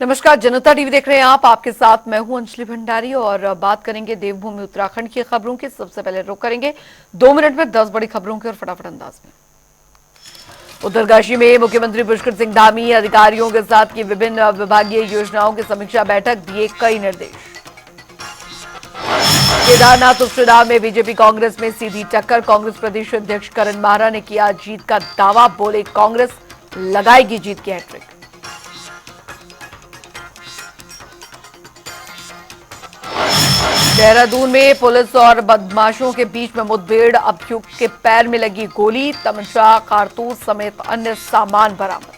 नमस्कार, जनता टीवी देख रहे हैं आप। आपके साथ मैं हूं अंजलि भंडारी और बात करेंगे देवभूमि उत्तराखंड की खबरों की। सबसे पहले रुक करेंगे 2 मिनट में 10 बड़ी खबरों की और फटाफट अंदाज में। उत्तरकाशी में मुख्यमंत्री पुष्कर सिंह धामी अधिकारियों के साथ की विभिन्न विभागीय योजनाओं की समीक्षा बैठक, दिए कई निर्देश। केदारनाथ उपचुनाव में बीजेपी कांग्रेस में सीधी टक्कर, कांग्रेस प्रदेश अध्यक्ष करण माहरा ने किया जीत का दावा, बोले कांग्रेस लगाएगी जीत की हैट्रिक। देहरादून में पुलिस और बदमाशों के बीच में मुठभेड़, अभियुक्त के पैर में लगी गोली, तमंचा, कारतूस समेत अन्य सामान बरामद।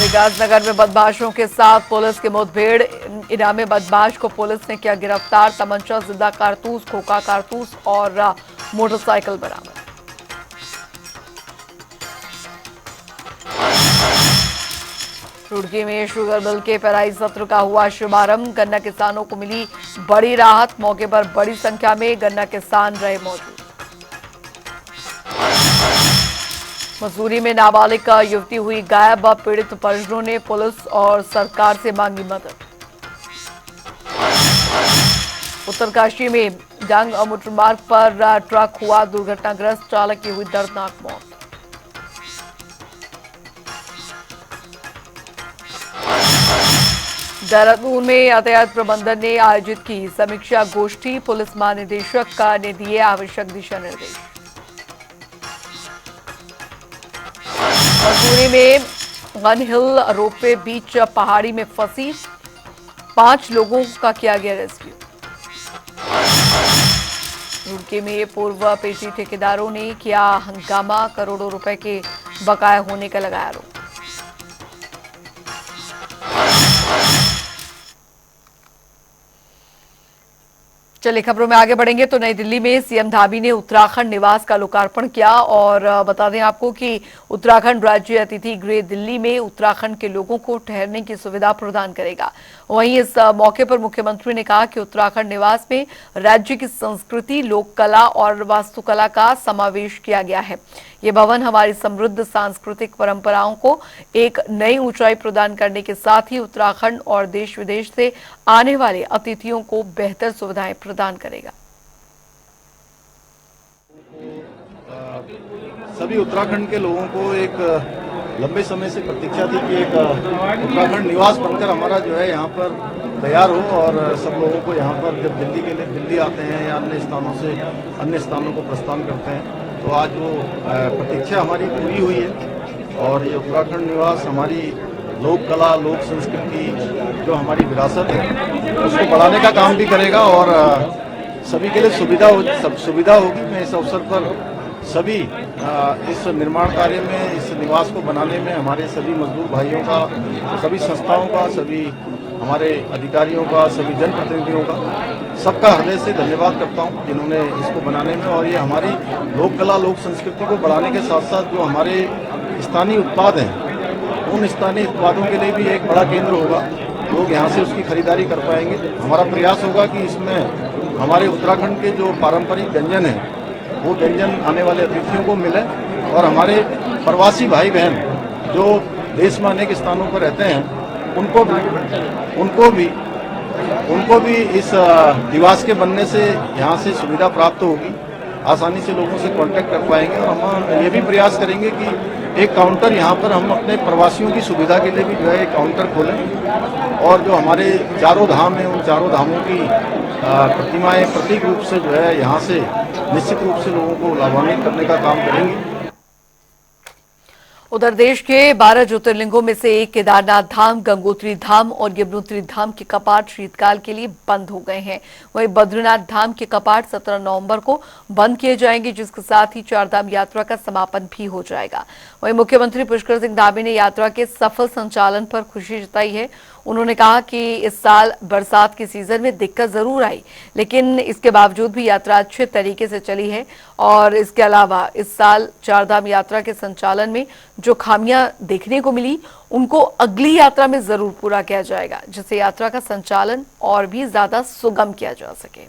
विकासनगर में बदमाशों के साथ पुलिस की मुठभेड़, इनामी बदमाश को पुलिस ने किया गिरफ्तार, तमंचा, जिंदा कारतूस, खोखा कारतूस और मोटरसाइकिल बरामद। रुड़की में शुगर मिल के पेराई सत्र का हुआ शुभारंभ, गन्ना किसानों को मिली बड़ी राहत, मौके पर बड़ी संख्या में गन्ना किसान रहे मौजूद। मसूरी में नाबालिग युवती हुई गायब, पीड़ित परिजनों ने पुलिस और सरकार से मांगी मदद। उत्तरकाशी में डांग मोटर मार्ग पर ट्रक हुआ दुर्घटनाग्रस्त, चालक की हुई दर्दनाक मौत। देहरादून में यातायात प्रबंधन ने आयोजित की समीक्षा गोष्ठी, पुलिस महानिदेशक ने दिए आवश्यक दिशा निर्देश। मसूरी में गन हिल रोपवे बीच पहाड़ी में फंसी 5 लोगों का किया गया रेस्क्यू। रुड़की में पूर्व पेशी ठेकेदारों ने किया हंगामा, करोड़ों रुपए के बकाया होने का लगाया आरोप। चलिए खबरों में आगे बढ़ेंगे तो नई दिल्ली में सीएम धामी ने उत्तराखंड निवास का लोकार्पण किया और बता दें आपको कि उत्तराखंड राज्य अतिथि गृह दिल्ली में उत्तराखंड के लोगों को ठहरने की सुविधा प्रदान करेगा। वहीं इस मौके पर मुख्यमंत्री ने कहा कि उत्तराखंड निवास में राज्य की संस्कृति, लोक कला और वास्तुकला का समावेश किया गया है। ये भवन हमारी समृद्ध सांस्कृतिक परंपराओं को एक नई ऊंचाई प्रदान करने के साथ ही उत्तराखंड और देश विदेश से आने वाले अतिथियों को बेहतर सुविधाएं प्रदान करेगा। सभी उत्तराखंड के लोगों को एक लंबे समय से प्रतीक्षा थी कि एक उत्तराखंड निवास बनकर हमारा जो है यहाँ पर तैयार हो और सब लोगों को यहाँ पर जब दिल्ली के लिए दिल्ली आते हैं या अन्य स्थानों से अन्य स्थानों को प्रस्थान करते हैं तो आज वो प्रतीक्षा हमारी पूरी हुई है। और ये उत्तराखंड निवास हमारी लोक कला, लोक संस्कृति, जो हमारी विरासत है उसको बढ़ाने का काम भी करेगा और सभी के लिए सुविधा होगी। मैं इस अवसर पर सभी इस निर्माण कार्य में, इस निवास को बनाने में हमारे सभी मजदूर भाइयों का, सभी संस्थाओं का, सभी हमारे अधिकारियों का, सभी जनप्रतिनिधियों का, सबका हृदय से धन्यवाद करता हूं जिन्होंने इसको बनाने में और ये हमारी लोक कला, लोक संस्कृति को बढ़ाने के साथ साथ जो हमारे स्थानीय उत्पाद हैं उन स्थानीय उत्पादों के लिए भी एक बड़ा केंद्र होगा। लोग यहाँ से उसकी खरीदारी कर पाएंगे। हमारा प्रयास होगा कि इसमें हमारे उत्तराखंड के जो पारंपरिक व्यंजन हैं वो व्यंजन आने वाले अतिथियों को मिले और हमारे प्रवासी भाई बहन जो देश में अनेक स्थानों पर रहते हैं उनको भी इस निवास के बनने से यहाँ से सुविधा प्राप्त होगी। आसानी से लोगों से कांटेक्ट कर पाएंगे और हम ये भी प्रयास करेंगे कि एक काउंटर यहाँ पर हम अपने प्रवासियों की सुविधा के लिए भी जो है एक काउंटर खोलें और जो हमारे चारों धाम हैं उन चारों धामों की प्रतिमाएं प्रतीक रूप से जो है यहाँ से निश्चित रूप से लोगों को लाभान्वित करने का काम करेंगे। उधर देश के 12 ज्योतिर्लिंगों में से एक केदारनाथ धाम, गंगोत्री धाम और यमुनोत्री धाम के कपाट शीतकाल के लिए बंद हो गए हैं। वहीं बद्रीनाथ धाम के कपाट 17 नवंबर को बंद किए जाएंगे, जिसके साथ ही चारधाम यात्रा का समापन भी हो जाएगा। वहीं मुख्यमंत्री पुष्कर सिंह धामी ने यात्रा के सफल संचालन पर खुशी जताई है। उन्होंने कहा कि इस साल बरसात के सीजन में दिक्कत जरूर आई, लेकिन इसके बावजूद भी यात्रा अच्छे तरीके से चली है और इसके अलावा इस साल चारधाम यात्रा के संचालन में जो खामियां देखने को मिली उनको अगली यात्रा में जरूर पूरा किया जाएगा, जिससे यात्रा का संचालन और भी ज्यादा सुगम किया जा सके।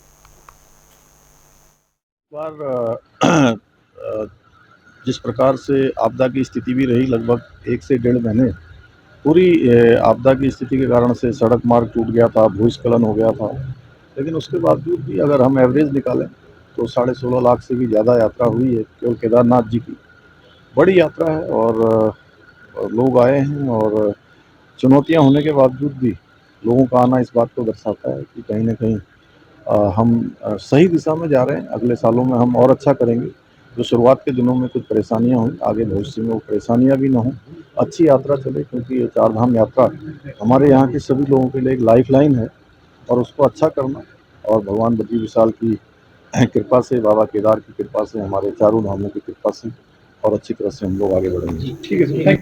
जिस प्रकार से आपदा की स्थिति भी रही लगभग 1 से 1.5 महीने, पूरी आपदा की स्थिति के कारण से सड़क मार्ग टूट गया था, भूस्खलन हो गया था। लेकिन उसके बावजूद भी अगर हम एवरेज निकालें तो 16.5 लाख से भी ज़्यादा यात्रा हुई है केवल केदारनाथ जी की। बड़ी यात्रा है और लोग आए हैं और चुनौतियां होने के बावजूद भी लोगों का आना इस बात को दर्शाता है कि कहीं न कहीं हम सही दिशा में जा रहे हैं। अगले सालों में हम और अच्छा करेंगे। जो शुरुआत के दिनों में कुछ परेशानियाँ हुई, आगे भविष्य में वो परेशानियाँ भी ना हों। अच्छी यात्रा चले क्योंकि ये चार धाम यात्रा हमारे यहाँ के सभी लोगों के लिए एक लाइफ़लाइन है और उसको अच्छा करना और भगवान बद्री विशाल की कृपा से, बाबा केदार की कृपा से, हमारे चारों धामों की कृपा से और अच्छी तरह से हम लोग आगे बढ़ेंगे। ठीक है सर।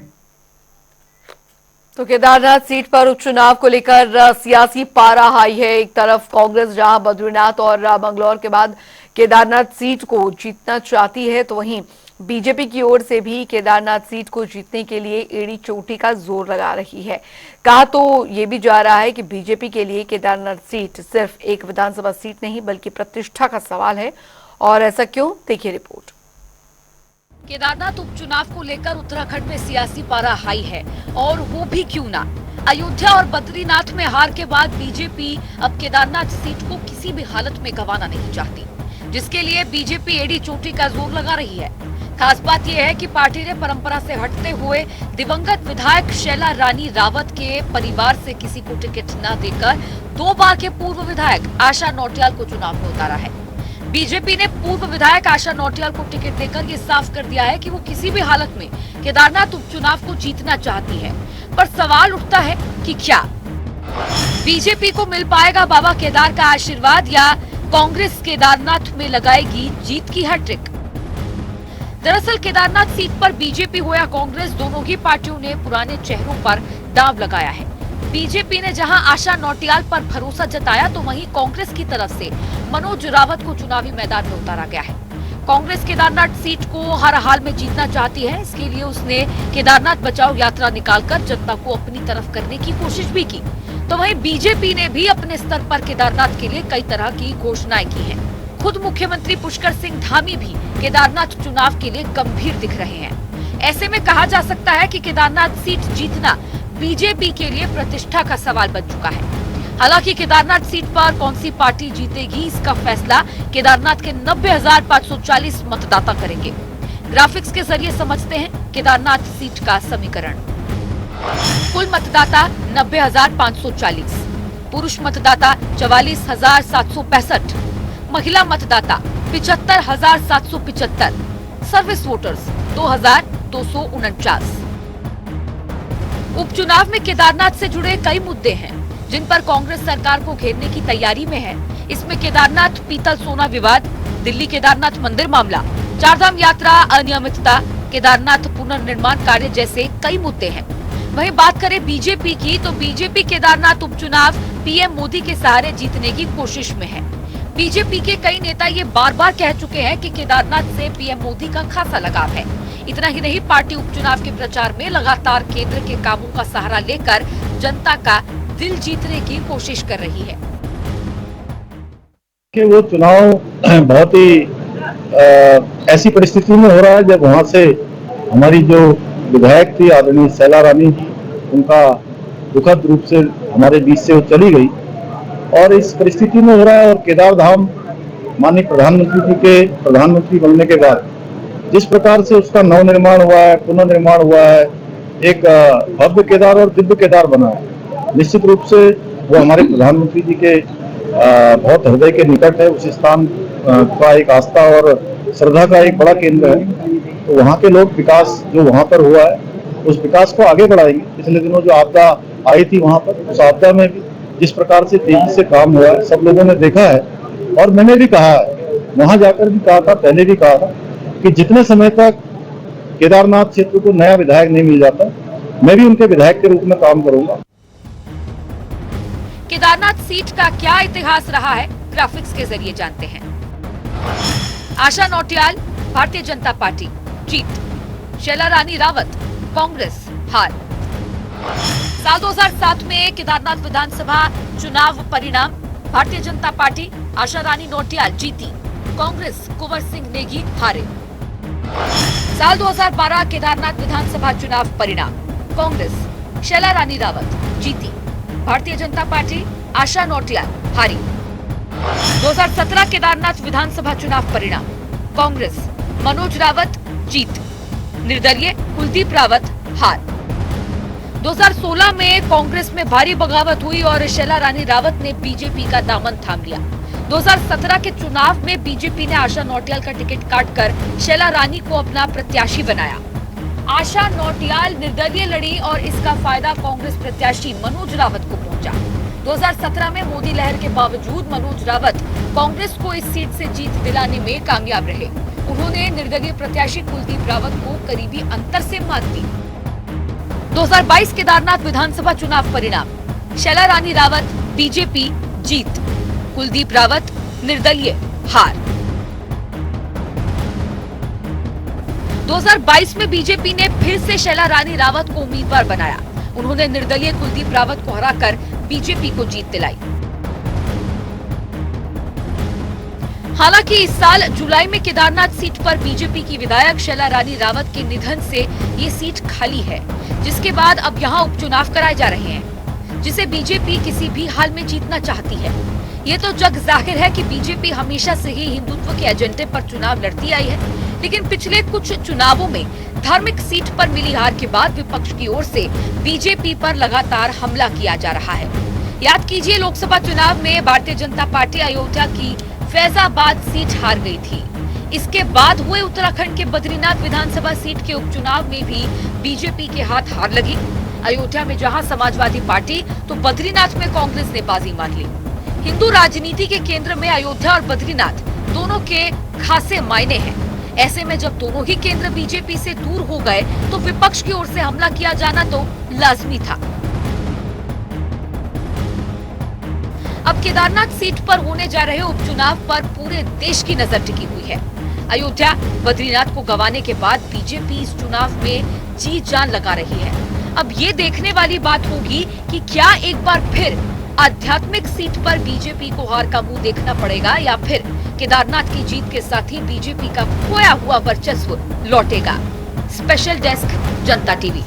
तो केदारनाथ सीट पर उपचुनाव को लेकर सियासी पारा हाई है। एक तरफ कांग्रेस जहां बद्रीनाथ और मंगलौर के बाद केदारनाथ सीट को जीतना चाहती है, तो वहीं बीजेपी की ओर से भी केदारनाथ सीट को जीतने के लिए एड़ी चोटी का जोर लगा रही है। कहा तो ये भी जा रहा है कि बीजेपी के लिए केदारनाथ सीट सिर्फ एक विधानसभा सीट नहीं बल्कि प्रतिष्ठा का सवाल है। और ऐसा क्यों, देखिए रिपोर्ट। केदारनाथ उपचुनाव को लेकर उत्तराखंड में सियासी पारा हाई है, और वो भी क्यों ना। अयोध्या और बद्रीनाथ में हार के बाद बीजेपी अब केदारनाथ सीट को किसी भी हालत में गंवाना नहीं चाहती, जिसके लिए बीजेपी एड़ी चोटी का जोर लगा रही है। खास बात यह है कि पार्टी ने परंपरा से हटते हुए दिवंगत विधायक शैला रानी रावत के परिवार से किसी को टिकट न देकर 2 बार के पूर्व विधायक आशा नौटियाल को चुनाव में उतारा है। बीजेपी ने पूर्व विधायक आशा नौटियाल को टिकट देकर ये साफ कर दिया है कि वो किसी भी हालत में केदारनाथ उपचुनाव को जीतना चाहती है। पर सवाल उठता है कि क्या बीजेपी को मिल पाएगा बाबा केदार का आशीर्वाद, या कांग्रेस केदारनाथ में लगाएगी जीत की हैट्रिक। दरअसल केदारनाथ सीट पर बीजेपी हो या कांग्रेस, दोनों ही पार्टियों ने पुराने चेहरों पर दांव लगाया है। बीजेपी ने जहां आशा नौटियाल पर भरोसा जताया, तो वहीं कांग्रेस की तरफ से मनोज रावत को चुनावी मैदान में उतारा गया है। कांग्रेस केदारनाथ सीट को हर हाल में जीतना चाहती है। इसके लिए उसने केदारनाथ बचाओ यात्रा निकालकर जनता को अपनी तरफ करने की कोशिश भी की। तो वहीं बीजेपी ने भी अपने स्तर पर केदारनाथ के लिए कई तरह की घोषणाएं की हैं। खुद मुख्यमंत्री पुष्कर सिंह धामी भी केदारनाथ चुनाव के लिए गंभीर दिख रहे हैं। ऐसे में कहा जा सकता है कि केदारनाथ सीट जीतना बीजेपी के लिए प्रतिष्ठा का सवाल बन चुका है। हालांकि केदारनाथ सीट पर कौन सी पार्टी जीतेगी, इसका फैसला केदारनाथ के 90,540 मतदाता करेंगे। ग्राफिक्स के जरिए समझते हैं केदारनाथ सीट का समीकरण। कुल मतदाता 90,540, पुरुष मतदाता 44,765, महिला मतदाता 75,775, सर्विस वोटर्स 2,249। उपचुनाव में केदारनाथ से जुड़े कई मुद्दे हैं जिन पर कांग्रेस सरकार को घेरने की तैयारी में है। इसमें केदारनाथ पीतल सोना विवाद, दिल्ली केदारनाथ मंदिर मामला, चारधाम यात्रा अनियमितता, केदारनाथ पुनर्निर्माण कार्य जैसे कई मुद्दे हैं। वहीं बात करें बीजेपी की, तो बीजेपी केदारनाथ उपचुनाव पीएम मोदी के सहारे जीतने की कोशिश में है। बीजेपी के कई नेता ये बार बार कह चुके हैं कि केदारनाथ से पीएम मोदी का खासा लगाव है। इतना ही नहीं, पार्टी उपचुनाव के प्रचार में लगातार केंद्र के कामों का सहारा लेकर जनता का दिल जीतने की कोशिश कर रही है। कि वो चुनाव बहुत ही ऐसी परिस्थिति में हो रहा है जब वहां से हमारी जो विधायक थी आदरणीय शैला रानी जी, उनका दुखद रूप से हमारे बीच से वो चली गई, और इस परिस्थिति में हो रहा है। और केदार धाम माननीय प्रधानमंत्री जी के प्रधानमंत्री बनने के बाद जिस प्रकार से उसका नवनिर्माण हुआ है, पुनर्निर्माण हुआ है, एक भव्य केदार और दिव्य केदार बना है। निश्चित रूप से वो हमारे प्रधानमंत्री जी के बहुत हृदय के निकट है। उस स्थान का एक आस्था और श्रद्धा का एक बड़ा केंद्र है। तो वहाँ के लोग विकास जो वहाँ पर हुआ है, उस विकास को आगे बढ़ाएंगे। पिछले दिनों जो आपदा आई थी वहाँ पर, उस आपदा में भी जिस प्रकार से तेजी से काम हुआ है, सब लोगों ने देखा है। और मैंने भी कहा है, वहां जाकर भी कहा था, पहले भी कहा था कि जितने समय तक केदारनाथ क्षेत्र को नया विधायक नहीं मिल जाता, मैं भी उनके विधायक के रूप में काम करूंगा। केदारनाथ सीट का क्या इतिहास रहा है, ग्राफिक्स के जरिए जानते हैं। आशा नौटियाल भारतीय जनता पार्टी जीत, शैला रानी रावत कांग्रेस हार। साल 2007 में केदारनाथ विधानसभा चुनाव परिणाम, भारतीय जनता पार्टी आशा रानी नौटियाल जीती, कांग्रेस कुंवर सिंह नेगी हारे। साल 2012 केदारनाथ विधानसभा चुनाव परिणाम। कांग्रेस शैला रानी रावत जीती। भारतीय जनता पार्टी आशा नौटियाल हारी। 2017 केदारनाथ विधानसभा चुनाव परिणाम। कांग्रेस मनोज रावत जीत। निर्दलीय कुलदीप रावत हार। 2016 में कांग्रेस में भारी बगावत हुई और शैला रानी रावत ने बीजेपी का दामन थाम लिया। 2017 के चुनाव में बीजेपी ने आशा नौटियाल का टिकट काटकर शैला रानी को अपना प्रत्याशी बनाया। आशा नौटियाल निर्दलीय लड़ी और इसका फायदा कांग्रेस प्रत्याशी मनोज रावत को पहुंचा। 2017 में मोदी लहर के बावजूद मनोज रावत कांग्रेस को इस सीट से जीत दिलाने में कामयाब रहे। उन्होंने निर्दलीय प्रत्याशी कुलदीप रावत को करीबी अंतर से मात दी। 2022 केदारनाथ विधानसभा चुनाव परिणाम। शैला रानी रावत बीजेपी जीत। कुलदीप रावत निर्दलीय हार। 2022 में बीजेपी ने फिर से शैला रानी रावत को उम्मीदवार बनाया। उन्होंने निर्दलीय कुलदीप रावत को हराकर बीजेपी को जीत दिलाई। हालांकि इस साल जुलाई में केदारनाथ सीट पर बीजेपी की विधायक शैला रानी रावत के निधन से ये सीट खाली है, जिसके बाद अब यहाँ उपचुनाव कराए जा रहे हैं, जिसे बीजेपी किसी भी हाल में जीतना चाहती है। ये तो जग जाहिर है कि बीजेपी हमेशा से ही हिंदुत्व के एजेंडे पर चुनाव लड़ती आई है, लेकिन पिछले कुछ चुनावों में धार्मिक सीट पर मिली हार के बाद विपक्ष की ओर से बीजेपी पर लगातार हमला किया जा रहा है। याद कीजिए, लोकसभा चुनाव में भारतीय जनता पार्टी अयोध्या की फैजाबाद सीट हार गई थी। इसके बाद हुए उत्तराखंड के बद्रीनाथ विधानसभा सीट के उपचुनाव में भी बीजेपी के हाथ हार लगी। अयोध्या में जहां समाजवादी पार्टी तो बद्रीनाथ में कांग्रेस ने बाजी मार ली। हिंदू राजनीति के केंद्र में अयोध्या और बद्रीनाथ दोनों के खासे मायने हैं। ऐसे में जब दोनों ही केंद्र बीजेपी से दूर हो गए तो विपक्ष की ओर से हमला किया जाना तो लाजमी था। अब केदारनाथ सीट पर होने जा रहे उपचुनाव पर पूरे देश की नजर टिकी हुई है। अयोध्या बद्रीनाथ को गंवाने के बाद बीजेपी इस चुनाव में जी जान लगा रही है। अब ये देखने वाली बात होगी कि क्या एक बार फिर आध्यात्मिक सीट पर बीजेपी को हार का मुंह देखना पड़ेगा या फिर केदारनाथ की जीत के साथ ही बीजेपी का खोया हुआ वर्चस्व लौटेगा। स्पेशल डेस्क जनता टीवी।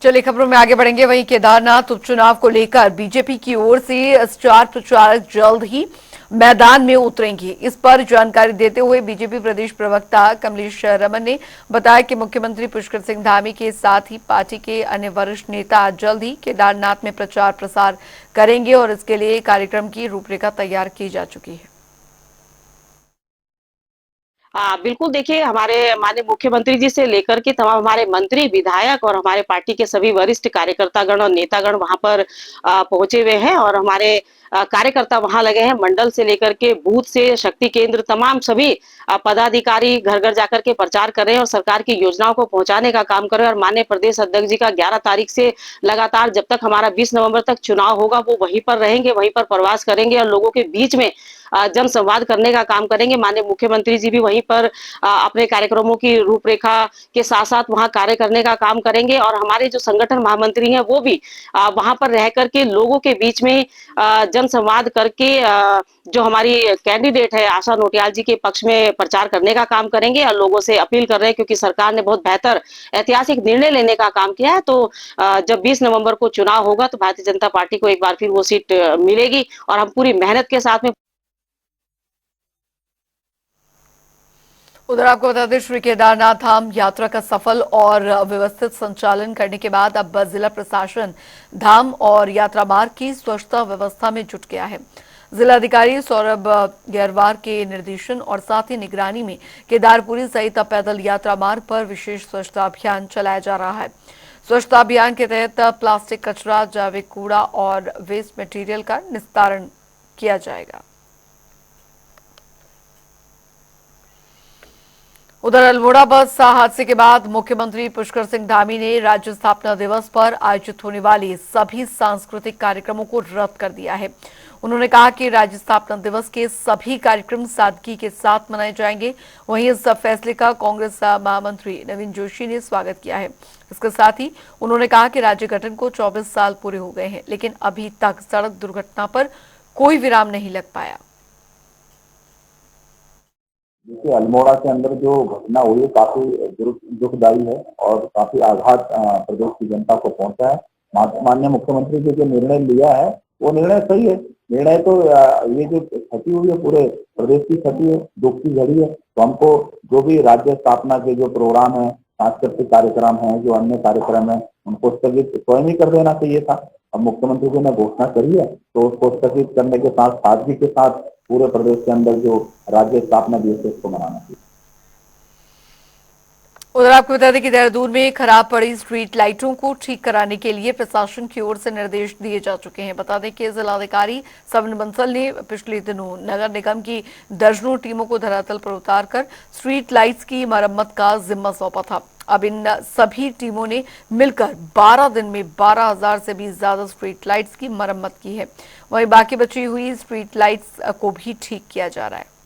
चलिए खबरों में आगे बढ़ेंगे। वहीं केदारनाथ उपचुनाव को लेकर बीजेपी की ओर से स्टार प्रचारक जल्द ही मैदान में उतरेंगे। इस पर जानकारी देते हुए बीजेपी प्रदेश प्रवक्ता कमलेश रमन ने बताया कि मुख्यमंत्री पुष्कर सिंह धामी के साथ ही पार्टी के अन्य वरिष्ठ नेता जल्द ही केदारनाथ में प्रचार प्रसार करेंगे और इसके लिए कार्यक्रम की रूपरेखा तैयार की जा चुकी है। बिल्कुल, देखिए, हमारे माननीय मुख्यमंत्री जी से लेकर के तमाम हमारे मंत्री, विधायक और हमारे पार्टी के सभी वरिष्ठ कार्यकर्तागण और नेतागण वहां पर पहुंचे हुए हैं और हमारे कार्यकर्ता वहां लगे हैं। मंडल से लेकर के बूथ से शक्ति केंद्र तमाम सभी पदाधिकारी घर घर जाकर के प्रचार कर रहे हैं और सरकार की योजनाओं को पहुंचाने का काम कर रहे हैं। और माननीय प्रदेश अध्यक्ष जी का 11 तारीख से लगातार जब तक हमारा 20 नवंबर तक चुनाव होगा वो वहीं पर रहेंगे, वहीं पर प्रवास करेंगे और लोगों के बीच में जन संवाद करने का काम करेंगे। माननीय मुख्यमंत्री जी भी वहीं पर अपने कार्यक्रमों की रूपरेखा के साथ साथ वहां कार्य करने का काम करेंगे और हमारे जो संगठन महामंत्री हैं वो भी वहां पर रह करके लोगों के बीच में जन संवाद करके जो हमारी कैंडिडेट है आशा नौटियाल जी के पक्ष में प्रचार करने का काम करेंगे और लोगों से अपील कर रहे हैं, क्योंकि सरकार ने बहुत बेहतर ऐतिहासिक निर्णय लेने का काम किया है। तो जब 20 नवंबर को चुनाव होगा तो भारतीय जनता पार्टी को एक बार फिर वो सीट मिलेगी और हम पूरी मेहनत के साथ में। उधर आपको बता दें, श्री केदारनाथ धाम यात्रा का सफल और व्यवस्थित संचालन करने के बाद अब जिला प्रशासन धाम और यात्रा मार्ग की स्वच्छता व्यवस्था में जुट गया है। जिलाधिकारी सौरभ गहरवार के निर्देशन और साथ ही निगरानी में केदारपुरी सहित पैदल यात्रा मार्ग पर विशेष स्वच्छता अभियान चलाया जा रहा है। स्वच्छता अभियान के तहत प्लास्टिक कचरा, जैविक कूड़ा और वेस्ट मटेरियल का निस्तारण किया जाएगा। उधर अल्मोड़ा बस हादसे के बाद मुख्यमंत्री पुष्कर सिंह धामी ने राज्य स्थापना दिवस पर आयोजित होने वाले सभी सांस्कृतिक कार्यक्रमों को रद्द कर दिया है। उन्होंने कहा कि राज्य स्थापना दिवस के सभी कार्यक्रम सादगी के साथ मनाए जाएंगे। वहीं इस फैसले का कांग्रेस महामंत्री नवीन जोशी ने स्वागत किया है। इसके साथ ही उन्होंने कहा कि राज्य गठन को 24 साल पूरे हो गए हैं, लेकिन अभी तक सड़क दुर्घटना पर कोई विराम नहीं लग पाया। देखिए, अल्मोड़ा के अंदर जो घटना हुई है काफी दुखदायी है और काफी आघात प्रदेश की जनता को पहुंचा है। माननीय मुख्यमंत्री जी जो निर्णय लिया है वो निर्णय सही है। निर्णय तो ये जो क्षति हुई है पूरे प्रदेश की क्षति है, दुख की घड़ी है। तो हमको जो भी राज्य स्थापना के जो प्रोग्राम है, सांस्कृतिक कार्यक्रम है, जो अन्य कार्यक्रम है, उनको स्थगित स्वयं ही कर देना चाहिए था। अब मुख्यमंत्री जी ने घोषणा करी है तो उसको स्थगित करने के साथ सादगी के साथ पूरे प्रदेश के अंदर जो राज्य स्थापना दिवस है उसको मनाना चाहिए। उधर आपको बता दें कि देहरादून में खराब पड़ी स्ट्रीट लाइटों को ठीक कराने के लिए प्रशासन की ओर से निर्देश दिए जा चुके हैं। बता दें कि जिलाधिकारी सविन बंसल ने पिछले दिनों नगर निगम की दर्जनों टीमों को धरातल पर उतारकर स्ट्रीट लाइट्स की मरम्मत का जिम्मा सौंपा था। अब इन सभी टीमों ने मिलकर 12 दिन में 12,000 से भी ज्यादा स्ट्रीट लाइट्स की मरम्मत की है। वहीं बाकी बची हुई स्ट्रीट लाइट्स को भी ठीक किया जा रहा है।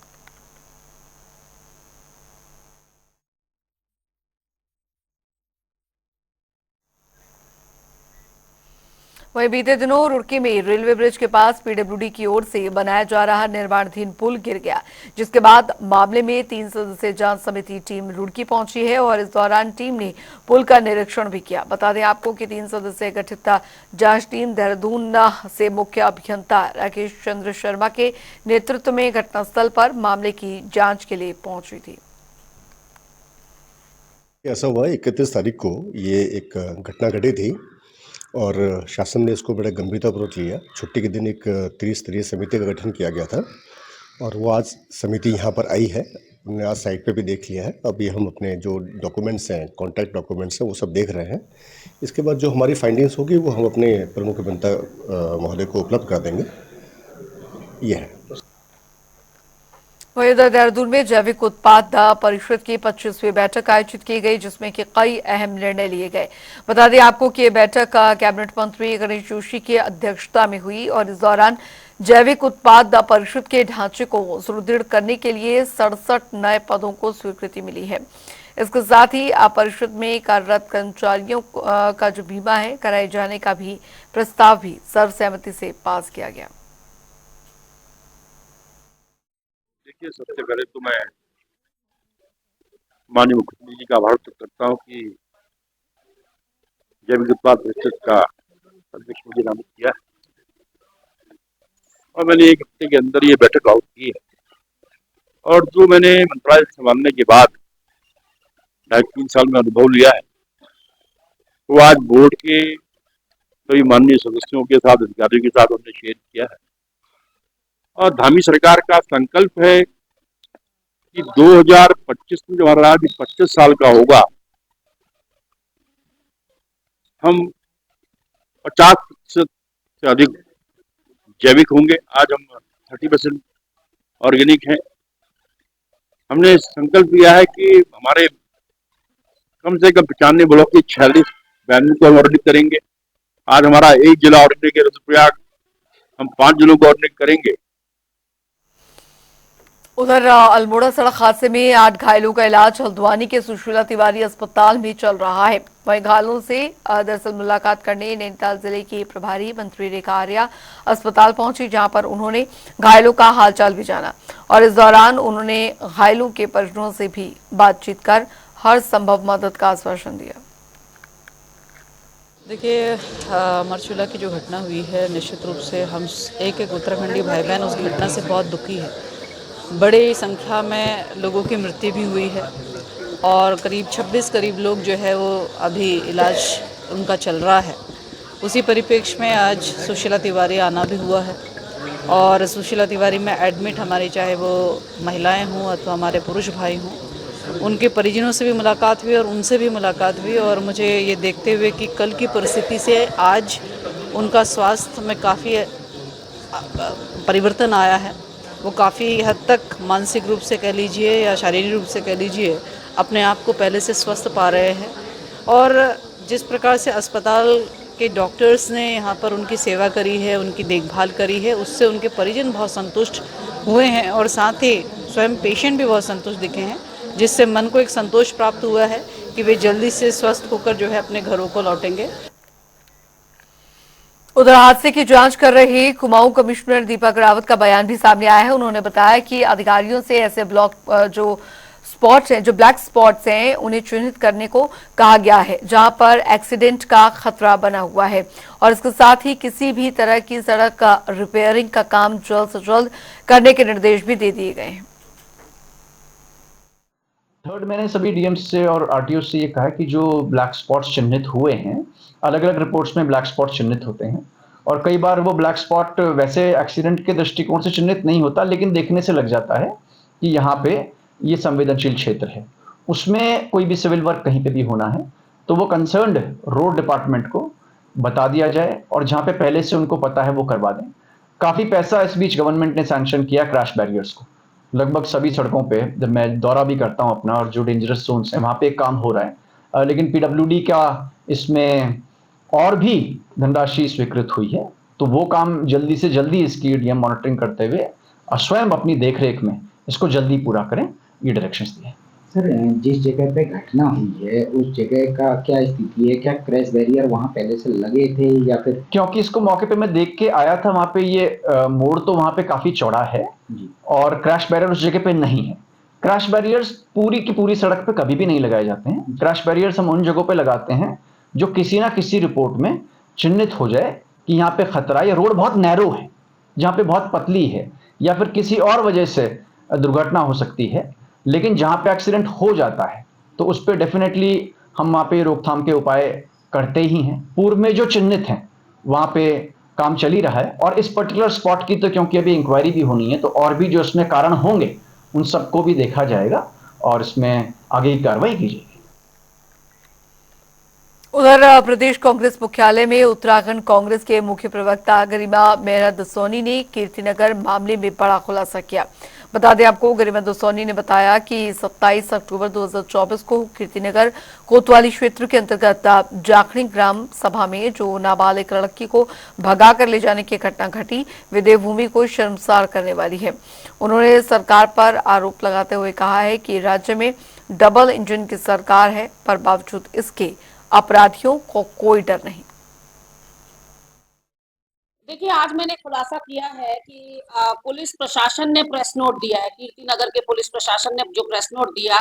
वहीं बीते दिनों रुड़की में रेलवे ब्रिज के पास पीडब्ल्यूडी की ओर से बनाया जा रहा निर्माणाधीन पुल गिर गया, जिसके बाद मामले में 3 सदस्यीय जांच समिति टीम रुड़की पहुंची है और इस दौरान टीम ने पुल का निरीक्षण भी किया। बता दें आपको कि 3 सदस्यीय गठित जांच टीम देहरादून से मुख्य अभियंता राकेश चंद्र शर्मा के नेतृत्व में घटनास्थल पर मामले की जांच के लिए पहुंची थी। ऐसा हुआ 31 तारीख को ये एक घटना घटी थी और शासन ने इसको बड़े गंभीरतापूर्वक लिया। छुट्टी के दिन एक त्रिस्तरीय समिति का गठन किया गया था और वो आज समिति यहाँ पर आई है। हमने आज साइट पे भी देख लिया है। अभी हम अपने जो डॉक्यूमेंट्स हैं, कॉन्ट्रैक्ट डॉक्यूमेंट्स हैं, वो सब देख रहे हैं। इसके बाद जो हमारी फाइंडिंग्स होगी वो हम अपने प्रमुख अभियंता महोदय को उपलब्ध कर देंगे। ये है। वहीं उधर देहरादून में जैविक उत्पाद परिषद की 25वीं बैठक आयोजित की गई, जिसमें कि कई अहम निर्णय लिए गए। बता दें आपको कि यह बैठक कैबिनेट मंत्री गणेश जोशी की अध्यक्षता में हुई और इस दौरान जैविक उत्पाद परिषद के ढांचे को सुदृढ़ करने के लिए 67 नए पदों को स्वीकृति मिली है। इसके साथ ही परिषद में कार्यरत कर्मचारियों का जो बीमा है कराए जाने का भी प्रस्ताव भी सर्वसहमति से पास किया गया। देखिए, सबसे पहले तो मैं माननीय मुख्यमंत्री जी का आभार व्यक्त करता हूँ कि जैविक उत्पाद परिषद का अध्यक्ष मुझे नामित किया है और मैंने एक हफ्ते के अंदर ये बैठक आउट की है। और जो मैंने मंत्रालय संभालने के बाद 2.5-3 साल में अनुभव लिया है वो आज बोर्ड के सभी माननीय सदस्यों के साथ, अधिकारियों के साथ हमने शेयर किया है। और धामी सरकार का संकल्प है कि 2025 में जो हमारा राज्य 25 साल का होगा, हम 50% से अधिक जैविक होंगे। आज हम 30% ऑर्गेनिक हैं। हमने संकल्प लिया है कि हमारे कम से कम 95 ब्लॉक के 46 वैल्यू को हम ऑर्गेनिक करेंगे। आज हमारा एक जिला ऑर्गेनिक है रुद्रप्रयाग, हम 5 जिलों को ऑर्गेनिक करेंगे। उधर अल्मोड़ा सड़क हादसे में 8 घायलों का इलाज हल्द्वानी के सुशीला तिवारी अस्पताल में चल रहा है। वहीं घायलों से दरअसल मुलाकात करने नैनीताल जिले की प्रभारी मंत्री रेखा आर्या अस्पताल पहुंची, जहां पर उन्होंने घायलों का हालचाल भी जाना और इस दौरान उन्होंने घायलों के परिजनों से भी बातचीत कर हर संभव मदद का आश्वासन दिया। देखिए, मरचूला की जो घटना हुई है, निश्चित रूप से हम एक उत्तराखंडी भाई बहन उस घटना से बहुत दुखी है। बड़ी संख्या में लोगों की मृत्यु भी हुई है और करीब 26 लोग जो है वो अभी इलाज उनका चल रहा है। उसी परिप्रेक्ष्य में आज सुशीला तिवारी आना भी हुआ है और सुशीला तिवारी में एडमिट हमारी चाहे वो महिलाएं हों अथवा हमारे पुरुष भाई हों, उनके परिजनों से भी मुलाकात हुई और उनसे भी मुलाकात हुई। और मुझे ये देखते हुए कि कल की परिस्थिति से आज उनका स्वास्थ्य में काफ़ी परिवर्तन आया है। वो काफ़ी हद तक मानसिक रूप से कह लीजिए या शारीरिक रूप से कह लीजिए अपने आप को पहले से स्वस्थ पा रहे हैं। और जिस प्रकार से अस्पताल के डॉक्टर्स ने यहाँ पर उनकी सेवा करी है, उनकी देखभाल करी है, उससे उनके परिजन बहुत संतुष्ट हुए हैं और साथ ही स्वयं पेशेंट भी बहुत संतुष्ट दिखे हैं, जिससे मन को एक संतोष प्राप्त हुआ है कि वे जल्दी से स्वस्थ होकर जो है अपने घरों को लौटेंगे। उधर हादसे की जांच कर रहे कुमाऊं कमिश्नर दीपक रावत का बयान भी सामने आया है। उन्होंने बताया कि अधिकारियों से ऐसे जो स्पॉट्स हैं, जो ब्लैक स्पॉट्स हैं, उन्हें चिन्हित करने को कहा गया है जहां पर एक्सीडेंट का खतरा बना हुआ है, और इसके साथ ही किसी भी तरह की सड़क का रिपेयरिंग का काम जल्द से जल्द करने के निर्देश भी दे दिए गए हैं। थर्ड, मैंने सभी डीएम्स से और आरटीओ से ये कहा कि जो ब्लैक स्पॉट्स चिन्हित हुए हैं, अलग अलग रिपोर्ट्स में ब्लैक स्पॉट चिन्हित होते हैं और कई बार वो ब्लैक स्पॉट वैसे एक्सीडेंट के दृष्टिकोण से चिन्हित नहीं होता, लेकिन देखने से लग जाता है कि यहाँ पे ये संवेदनशील क्षेत्र है, उसमें कोई भी सिविल वर्क कहीं पे भी होना है तो वो कंसर्न्ड रोड डिपार्टमेंट को बता दिया जाए और जहाँ पे पहले से उनको पता है वो करवा दें। काफ़ी पैसा इस बीच गवर्नमेंट ने सैंक्शन किया क्रैश बैरियर्स को, लगभग सभी सड़कों पे जब मैं दौरा भी करता हूं अपना और जो डेंजरस जोन्स हैं वहां पे काम हो रहा है, लेकिन पीडब्ल्यूडी का इसमें और भी धनराशि स्वीकृत हुई है, तो वो काम जल्दी से जल्दी इसकी डीएम मॉनिटरिंग करते हुए स्वयं अपनी देखरेख में इसको जल्दी पूरा करें, ये डायरेक्शंस दिए। सर, जिस जगह पे घटना हुई है उस जगह का क्या स्थिति है? क्या क्रैश बैरियर वहां पहले से लगे थे या फिर? क्योंकि इसको मौके पे मैं देख के आया था, वहां पे ये मोड़ तो वहां पे काफी चौड़ा है और क्रैश बैरियर उस जगह पे नहीं है। क्रैश बैरियर्स पूरी की पूरी सड़क पे कभी भी नहीं लगाए जाते हैं। क्रैश बैरियर्स हम उन जगहों पे लगाते हैं जो किसी ना किसी रिपोर्ट में चिन्हित हो जाए कि यहाँ पे खतरा, या रोड बहुत नैरो है, जहाँ पे बहुत पतली है, या फिर किसी और वजह से दुर्घटना हो सकती है, लेकिन जहाँ पे एक्सीडेंट हो जाता है तो उस पर डेफिनेटली हम वहाँ पे रोकथाम के उपाय करते ही हैं। पूर्व में जो चिन्हित हैं वहाँ पे काम चल ही रहा है और इस पर्टिकुलर स्पॉट की तो क्योंकि अभी इंक्वायरी भी होनी है तो और भी जो इसमें कारण होंगे उन सबको भी देखा जाएगा और इसमें आगे की कार्रवाई की जाएगी। उधर प्रदेश कांग्रेस मुख्यालय में उत्तराखंड कांग्रेस के मुख्य प्रवक्ता गरिमा मेहरा दसोनी ने कीर्तिनगर मामले में बड़ा खुलासा किया। बता दें आपको, गरिमा दसोनी ने बताया कि 27 अक्टूबर 2024 को कीर्तिनगर कोतवाली क्षेत्र के अंतर्गत जाखड़ी ग्राम सभा में जो नाबालिग लड़की को भगा कर ले जाने की घटना घटी, वे देवभूमि को शर्मसार करने वाली है। उन्होंने सरकार पर आरोप लगाते हुए कहा है कि राज्य में डबल इंजन की सरकार है, पर बावजूद इसके अपराधियों को कोई डर नहीं। देखिए, आज मैंने खुलासा किया है कि पुलिस प्रशासन ने प्रेस नोट दिया है, कीर्तिनगर के पुलिस प्रशासन ने जो प्रेस नोट दिया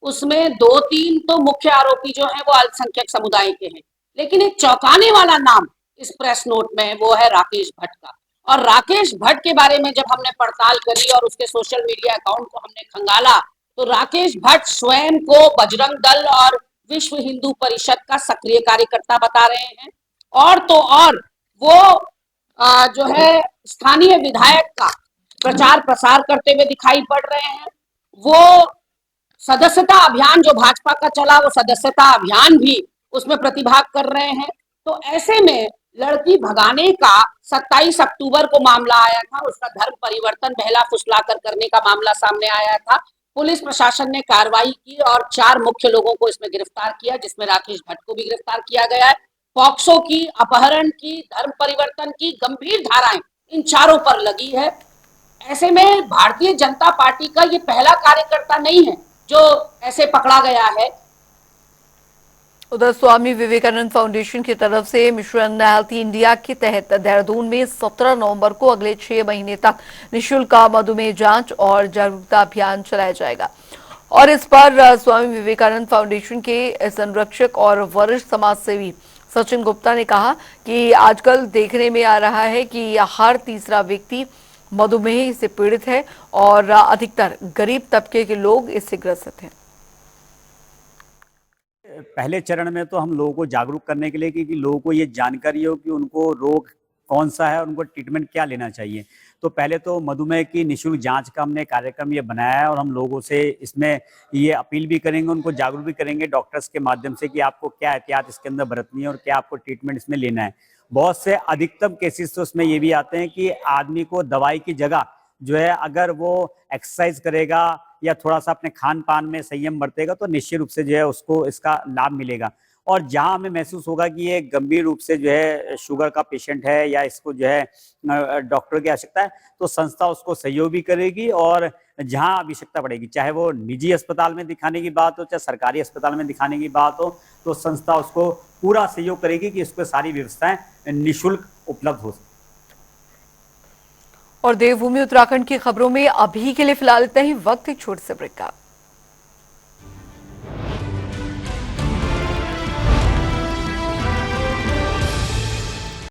उसमें 2-3 तो मुख्य आरोपी जो हैं वो अल्पसंख्यक समुदाय के हैं, लेकिन एक चौंकाने वाला नाम इस प्रेस नोट में वो है राकेश भट्ट का। और राकेश भट्ट के बारे में जब हमने पड़ताल करी और उसके सोशल मीडिया अकाउंट को हमने खंगाला तो राकेश भट्ट स्वयं को बजरंग दल और विश्व हिंदू परिषद का सक्रिय कार्यकर्ता बता रहे हैं, और तो और वो जो है स्थानीय विधायक का प्रचार प्रसार करते हुए दिखाई पड़ रहे हैं। वो सदस्यता अभियान जो भाजपा का चला, वो सदस्यता अभियान भी उसमें प्रतिभाग कर रहे हैं। तो ऐसे में लड़की भगाने का 27 अक्टूबर को मामला आया था, उसका धर्म परिवर्तन बहला फुसलाकर करने का मामला सामने आया था। पुलिस प्रशासन ने कार्रवाई की और 4 मुख्य लोगों को इसमें गिरफ्तार किया, जिसमें राकेश भट्ट को भी गिरफ्तार किया गया है। पॉक्सो की, अपहरण की, धर्म परिवर्तन की गंभीर धाराएं इन चारों पर लगी है। ऐसे में भारतीय जनता पार्टी का ये पहला कार्यकर्ता नहीं है जो ऐसे पकड़ा गया है। उधर स्वामी विवेकानंद फाउंडेशन की तरफ से मिशन हेल्थी इंडिया के तहत देहरादून में 17 नवंबर को अगले 6 महीने तक निःशुल्क मधुमेह जांच और जागरूकता अभियान चलाया जाएगा। और इस पर स्वामी विवेकानंद फाउंडेशन के संरक्षक और वरिष्ठ समाजसेवी सचिन गुप्ता ने कहा कि आजकल देखने में आ रहा है कि हर तीसरा व्यक्ति मधुमेह से पीड़ित है और अधिकतर गरीब तबके के लोग इससे ग्रसित हैं। पहले चरण में तो हम लोगों को जागरूक करने के लिए कि लोगों को ये जानकारी हो कि उनको रोग कौन सा है और उनको ट्रीटमेंट क्या लेना चाहिए। तो पहले तो मधुमेह की निःशुल्क जांच का हमने कार्यक्रम ये बनाया है और हम लोगों से इसमें ये अपील भी करेंगे, उनको जागरूक भी करेंगे डॉक्टर्स के माध्यम से कि आपको क्या एहतियात इसके अंदर बरतनी है और क्या आपको ट्रीटमेंट इसमें लेना है। बहुत से अधिकतम केसेस तो उसमें ये भी आते हैं कि आदमी को दवाई की जगह जो है अगर वो एक्सरसाइज करेगा या थोड़ा सा अपने खान पान में संयम बरतेगा तो निश्चित रूप से जो है उसको इसका लाभ मिलेगा। और जहां हमें महसूस होगा कि ये गंभीर रूप से जो है शुगर का पेशेंट है या इसको जो है डॉक्टर की आवश्यकता है, तो संस्था उसको सहयोग भी करेगी। और जहां आवश्यकता पड़ेगी, चाहे वो निजी अस्पताल में दिखाने की बात हो, चाहे सरकारी अस्पताल में दिखाने की बात हो, तो संस्था उसको पूरा सहयोग करेगी कि इसको सारी व्यवस्थाएं निःशुल्क उपलब्ध हो सके। और देवभूमि उत्तराखंड की खबरों में अभी के लिए फिलहाल इतना ही। वक्त एक छोटे से ब्रेक का।